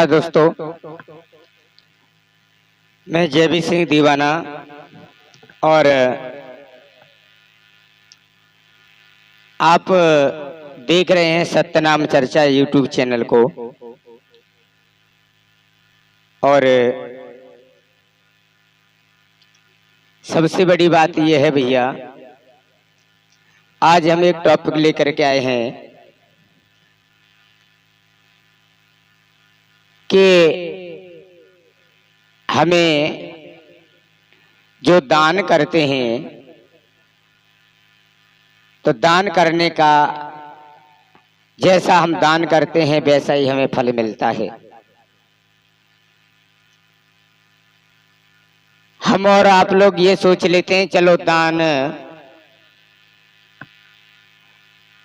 नमस्कार दोस्तों, मैं जेबी सिंह दीवाना और आप देख रहे हैं सत्यनाम चर्चा यूट्यूब चैनल को। और सबसे बड़ी बात यह है भैया, आज हम एक टॉपिक लेकर के आए हैं कि हमें जो दान करते हैं तो दान करने का जैसा हम दान करते हैं वैसा ही हमें फल मिलता है। हम और आप लोग ये सोच लेते हैं चलो दान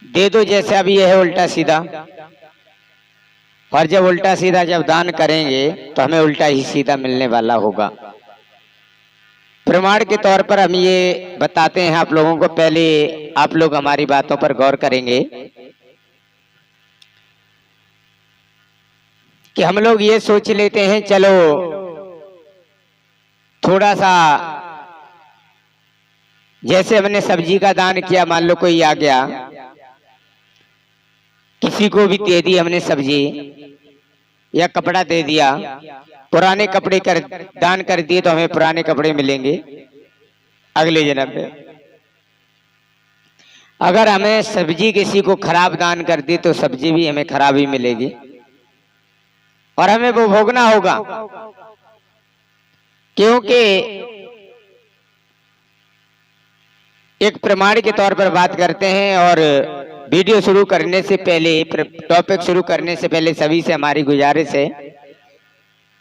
दे दो, जैसे अभी यह है उल्टा सीधा। और जब उल्टा सीधा जब दान करेंगे तो हमें उल्टा ही सीधा मिलने वाला होगा। प्रमाण के तौर पर हम ये बताते हैं आप लोगों को, पहले आप लोग हमारी बातों पर गौर करेंगे कि हम लोग ये सोच लेते हैं चलो थोड़ा सा, जैसे हमने सब्जी का दान किया, मान लो कोई आ गया, किसी को भी दे दी हमने सब्जी या कपड़ा दे दिया, पुराने कपड़े दान कर दिए तो हमें पुराने कपड़े मिलेंगे अगले जन्म में। अगर हमें सब्जी किसी को खराब दान कर दी तो सब्जी भी हमें खराब ही मिलेगी और हमें वो भोगना होगा। क्योंकि एक प्रमाण के तौर पर बात करते हैं। और वीडियो शुरू करने से पहले, टॉपिक शुरू करने से पहले सभी से हमारी गुजारिश है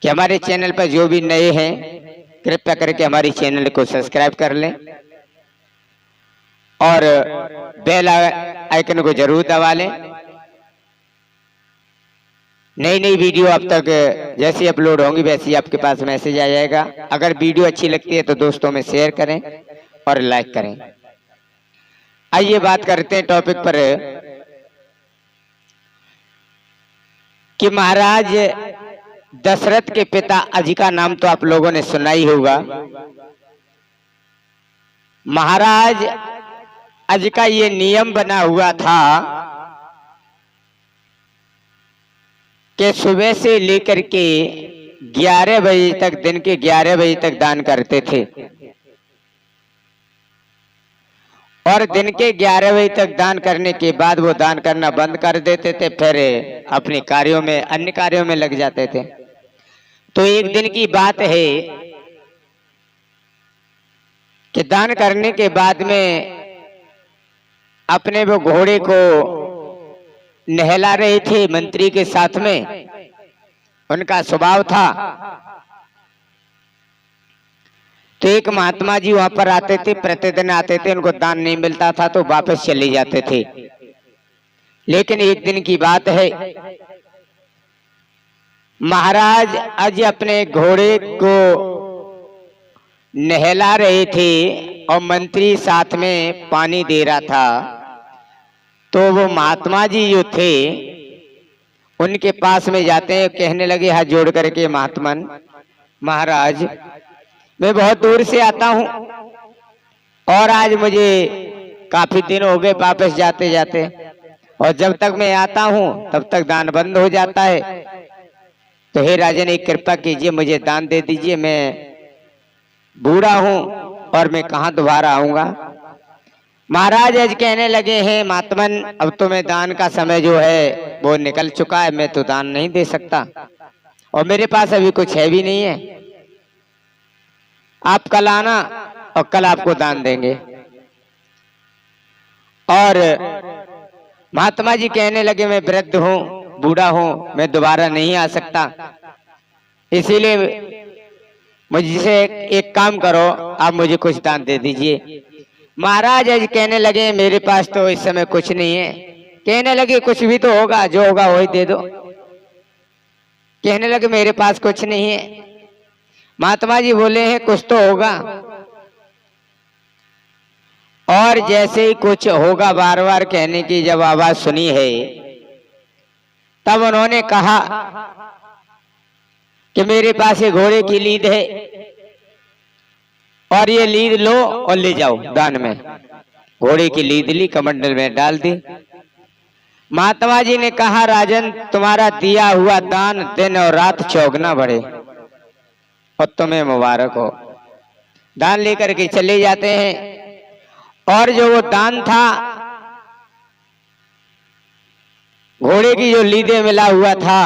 कि हमारे चैनल पर जो भी नए हैं कृपया करके हमारी चैनल को सब्सक्राइब कर लें और बेल आइकन को जरूर दबा लें। नई नई वीडियो अब तक जैसी अपलोड होंगी वैसी आपके पास मैसेज आ जाएगा। अगर वीडियो अच्छी लगती है तो दोस्तों में शेयर करें और लाइक करें। आइए बात करते हैं टॉपिक पर कि महाराज दशरथ के पिता अज का नाम तो आप लोगों ने सुना ही होगा। महाराज अज का ये नियम बना हुआ था कि सुबह से लेकर के 11 बजे तक, दिन के 11 बजे तक दान करते थे और दिन के 11 बजे तक दान करने के बाद वो दान करना बंद कर देते थे, फिर अपने कार्यों में, अन्य कार्यों में लग जाते थे। तो एक दिन की बात है कि दान करने के बाद में अपने वो घोड़े को नहला रहे थे मंत्री के साथ में, उनका स्वभाव था। तो एक महात्मा जी वहां पर आते थे, प्रतिदिन आते थे, उनको दान नहीं मिलता था तो वापस चले जाते थे। लेकिन एक दिन की बात है, महाराज आज अपने घोड़े को नहला रहे थे और मंत्री साथ में पानी दे रहा था। तो वो महात्मा जी जो थे उनके पास में जाते हैं, कहने लगे हाथ जोड़ करके, महात्मन महाराज मैं बहुत दूर से आता हूं और आज मुझे काफी दिन हो गए वापस जाते जाते, और जब तक मैं आता हूं तब तक दान बंद हो जाता है। तो हे राजन एक कृपा कीजिए, मुझे दान दे दीजिए, मैं बूढ़ा हूं और मैं कहां दोबारा आऊंगा। महाराज आज कहने लगे हैं महात्मन अब तो मैं दान का समय जो है वो निकल चुका है, मैं तो दान नहीं दे सकता और मेरे पास अभी कुछ है भी नहीं है। आप कल आना और कल आपको दान देंगे। और महात्मा जी कहने लगे मैं वृद्ध हूं, बूढ़ा हूं, मैं दोबारा नहीं आ सकता, इसीलिए मुझसे एक काम करो, आप मुझे कुछ दान दे दीजिए। महाराज आज कहने लगे मेरे पास तो इस समय कुछ नहीं है। कहने लगे कुछ भी तो होगा, जो होगा वही दे दो। कहने लगे मेरे पास कुछ नहीं है। महात्मा जी बोले हैं कुछ तो होगा। और जैसे ही कुछ होगा बार बार कहने की जब आवाज सुनी है, तब उन्होंने कहा कि मेरे पास ये घोड़े की लीद है और ये लीद लो और ले जाओ दान में। घोड़े की लीद ली, कमंडल में डाल दी। महात्मा जी ने कहा, राजन तुम्हारा दिया हुआ दान दिन और रात चौगुना बढ़े और तुम्हें मुबारक हो। दान लेकर के चले जाते हैं और जो वो दान था, घोड़े की जो लीदे मिला हुआ था,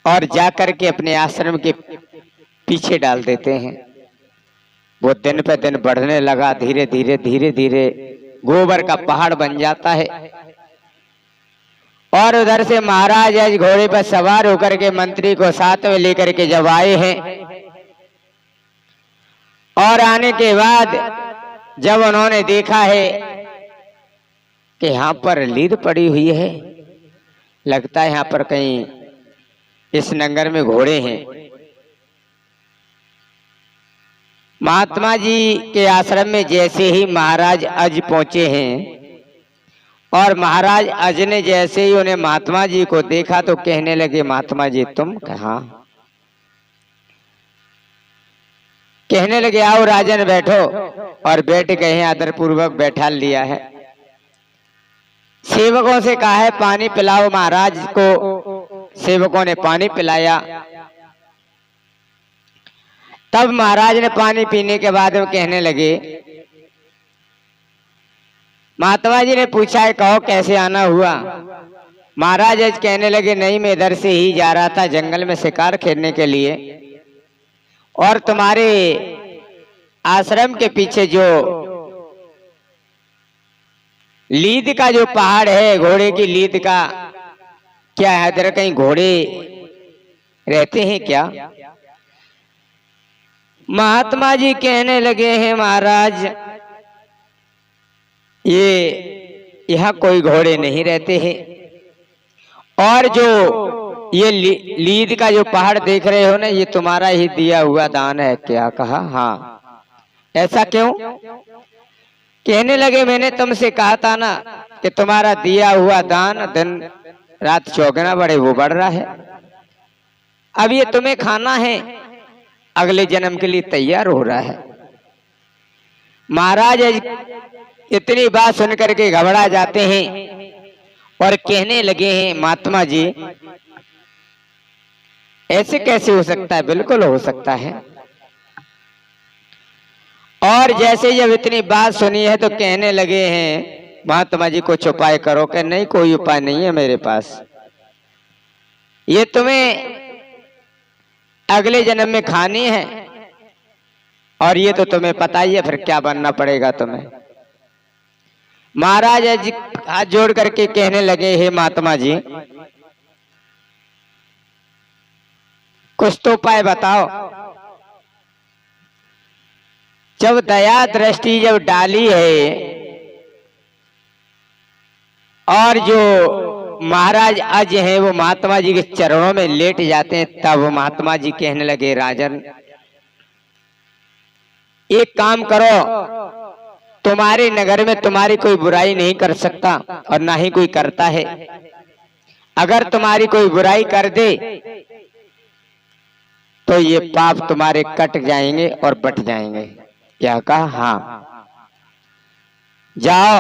और जाकर के अपने आश्रम के पीछे डाल देते हैं। वो दिन पे दिन बढ़ने लगा, धीरे धीरे धीरे धीरे गोबर का पहाड़ बन जाता है। और उधर से महाराज आज घोड़े पर सवार होकर के मंत्री को साथ में लेकर के जब आए हैं, और आने के बाद जब उन्होंने देखा है कि यहाँ पर लीद पड़ी हुई है, लगता है यहाँ पर कहीं इस नगर में घोड़े हैं। महात्मा जी के आश्रम में जैसे ही महाराज अज पहुंचे हैं, और महाराज अज ने जैसे ही उन्हें महात्मा जी को देखा तो कहने लगे, महात्मा जी तुम कहाँ? कहने लगे, आओ राजन बैठो। और बैठ गए हैं, आदर पूर्वक बैठा लिया है। सेवकों से कहा है पानी पिलाओ महाराज को। सेवकों ने पानी पिलाया। तब महाराज ने पानी पीने के बाद वो कहने लगे, महात्मा जी ने पूछा है कहो कैसे आना हुआ? महाराज आज कहने लगे, नहीं मैं इधर से ही जा रहा था जंगल में शिकार खेलने के लिए, और तुम्हारे आश्रम के पीछे जो लीद का जो पहाड़ है, घोड़े की लीद का, क्या है इधर कहीं घोड़े रहते हैं क्या? महात्मा जी कहने लगे हैं, महाराज ये यहाँ कोई घोड़े नहीं रहते हैं, और जो ये लीद का जो पहाड़ देख रहे हो ना, ये तुम्हारा ही दिया हुआ दान है क्या? कहा हाँ। ऐसा क्यों? कहने लगे, मैंने तुमसे कहा था ना कि तुम्हारा दिया हुआ दान दिन रात चौगुना बढ़े, वो बढ़ रहा है। अब ये तुम्हें खाना है, अगले जन्म के लिए तैयार हो रहा है। महाराज इतनी बात सुनकर के घबरा जाते हैं और कहने लगे हैं, महात्मा जी ऐसे कैसे हो सकता है? बिल्कुल हो सकता है। और जैसे जब इतनी बात सुनी है तो कहने लगे हैं, महात्मा जी कुछ उपाय करो। कि नहीं कोई उपाय नहीं है मेरे पास, ये तुम्हें अगले जन्म में खानी है, और ये तो तुम्हें पता ही है फिर क्या बनना पड़ेगा तुम्हें। महाराज हाथ जोड़ करके कहने लगे, हे महात्मा जी कुछ तो उपाय बताओ। जब दया दृष्टि जब डाली है, और जो महाराज अज हैं वो महात्मा जी के चरणों में लेट जाते हैं, तब महात्मा जी कहने लगे, राजन एक काम करो, तुम्हारे नगर में तुम्हारी कोई बुराई नहीं कर सकता और ना ही कोई करता है। अगर तुम्हारी कोई बुराई कर दे तो ये पाप तुम्हारे कट जाएंगे और बट जाएंगे। क्या कहा? हाँ। जाओ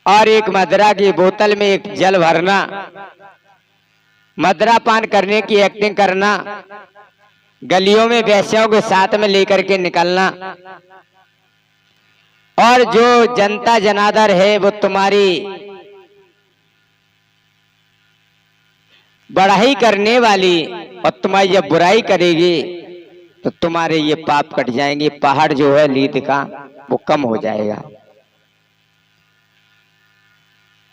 और एक मदरा की बोतल में एक जल भरना, मदरा पान करने की एक्टिंग करना, गलियों में वेश्याओं के साथ में लेकर के निकलना, और जो जनता जनादर है वो तुम्हारी बढ़ाई करने वाली और तुम्हारी जब बुराई करेगी तो तुम्हारे ये पाप कट जाएंगे। पहाड़ जो है लीद का वो कम हो जाएगा।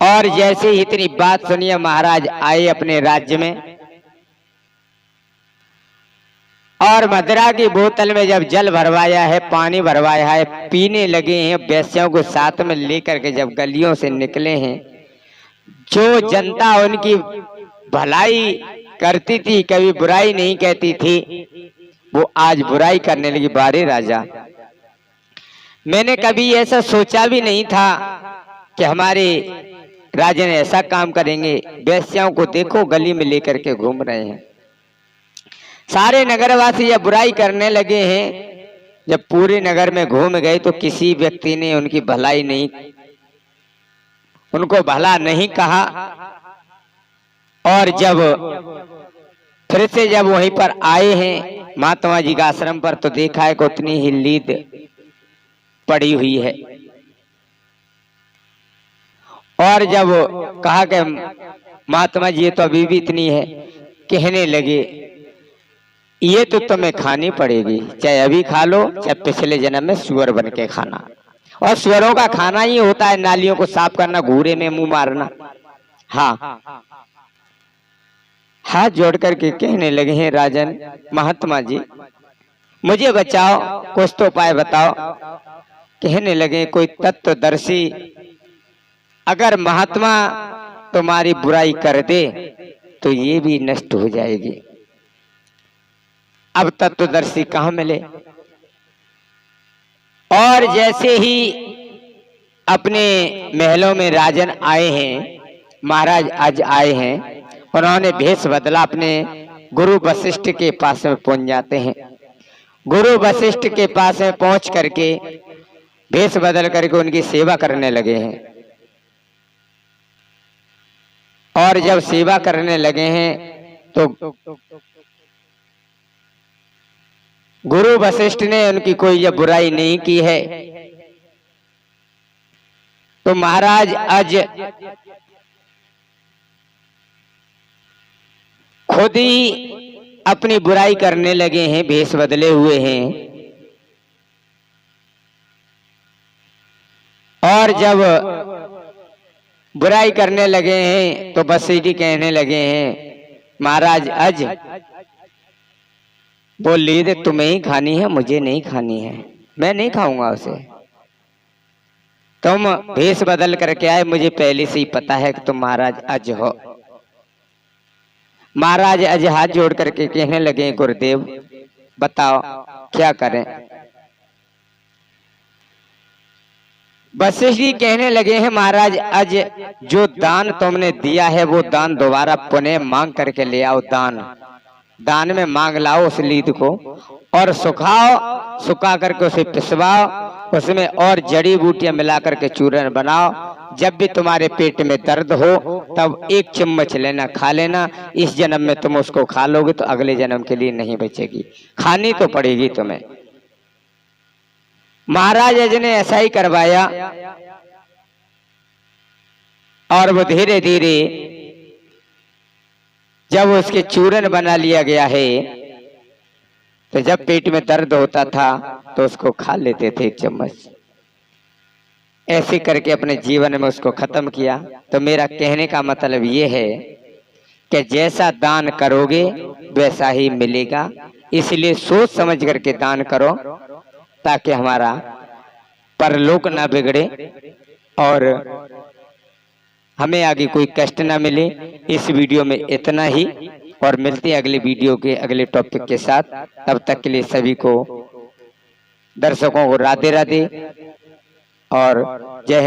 और जैसे ही इतनी बात सुनिए, महाराज आए अपने राज्य में, और मदरा की बोतल में जब जल भरवाया है, पानी भरवाया है, पीने लगे हैं। वेश्याओं को साथ में लेकर के जब गलियों से निकले हैं, जो जनता उनकी भलाई करती थी, कभी बुराई नहीं कहती थी, वो आज बुराई करने लगी। बारे राजा, मैंने कभी ऐसा सोचा भी नहीं था कि हमारे राजन ऐसा काम करेंगे। वेश्याओं को देखो गली में लेकर के घूम रहे हैं। सारे नगरवासी जब बुराई करने लगे हैं, जब पूरे नगर में घूम गए तो किसी व्यक्ति ने उनकी भलाई नहीं, उनको भला नहीं कहा। और जब फिर से जब वहीं पर आए हैं महात्मा जी का आश्रम पर, तो देखा है कि उतनी ही लीद पड़ी हुई है। और जब कहा कि महात्मा जी ये तो अभी भी इतनी है, कहने लगे ये तो तुम्हें खानी पड़ेगी, चाहे अभी खा लो चाहे पिछले जन्म में सुअर बन के खाना। और सुअरों का खाना ही होता है नालियों को साफ करना, घूरे में मुंह मारना। हाँ, हाथ जोड़ करके कहने लगे हैं राजन महात्मा जी मुझे बचाओ, कुछ तो उपाय बताओ। कहने लगे कोई तत्वदर्शी अगर महात्मा तुम्हारी बुराई कर दे तो ये भी नष्ट हो जाएगी। अब तत्वदर्शी कहाँ मिले? और जैसे ही अपने महलों में राजन आए हैं, महाराज आज आए हैं, उन्होंने भेष बदला, अपने गुरु वशिष्ठ के पास में पहुंच जाते हैं। गुरु वशिष्ठ के पास में पहुंच करके भेष बदल करके उनकी सेवा करने लगे हैं। और जब सेवा करने लगे हैं तो गुरु वशिष्ठ ने उनकी कोई जब बुराई नहीं की है, तो महाराज आज खुद ही अपनी बुराई करने लगे हैं, भेष बदले हुए हैं। और जब बुराई करने लगे हैं तो वशिष्ठ जी कहने लगे हैं महाराज आज वो लीद तुम्हें ही खानी है, मुझे नहीं खानी है, मैं नहीं खाऊंगा उसे। तुम भेष बदल करके आए, मुझे पहले से ही पता है कि तुम महाराज अज हो। महाराज अज हाथ जोड़ करके कहने लगे गुरुदेव बताओ क्या करें। वशिष्ठ जी कहने लगे हैं महाराज आज जो दान तुमने दिया है वो दान दोबारा पुनः मांग करके ले आओ। दान में मांग लाओ उस लीद को और सुखाओ, सुखा करके उसे पिसवाओ, उसमें और जड़ी बूटियां मिला करके चूरन बनाओ। जब भी तुम्हारे पेट में दर्द हो तब एक चम्मच लेना, खा लेना। इस जन्म में तुम उसको खा लोगे तो अगले जन्म के लिए नहीं बचेगी, खानी तो पड़ेगी तुम्हें। महाराज अज ने ऐसा ही करवाया और वो धीरे धीरे जब उसके चूरन बना लिया गया है तो जब पेट में दर्द होता था तो उसको खा लेते थे एक चम्मच। ऐसे करके अपने जीवन में उसको खत्म किया। तो मेरा कहने का मतलब ये है कि जैसा दान करोगे वैसा ही मिलेगा, इसलिए सोच समझ करके दान करो ताकि हमारा परलोक ना बिगड़े और हमें आगे कोई कष्ट ना मिले। इस वीडियो में इतना ही और मिलते हैं अगले वीडियो के अगले टॉपिक के साथ। तब तक के लिए सभी को दर्शकों को राधे राधे और जय हिंद।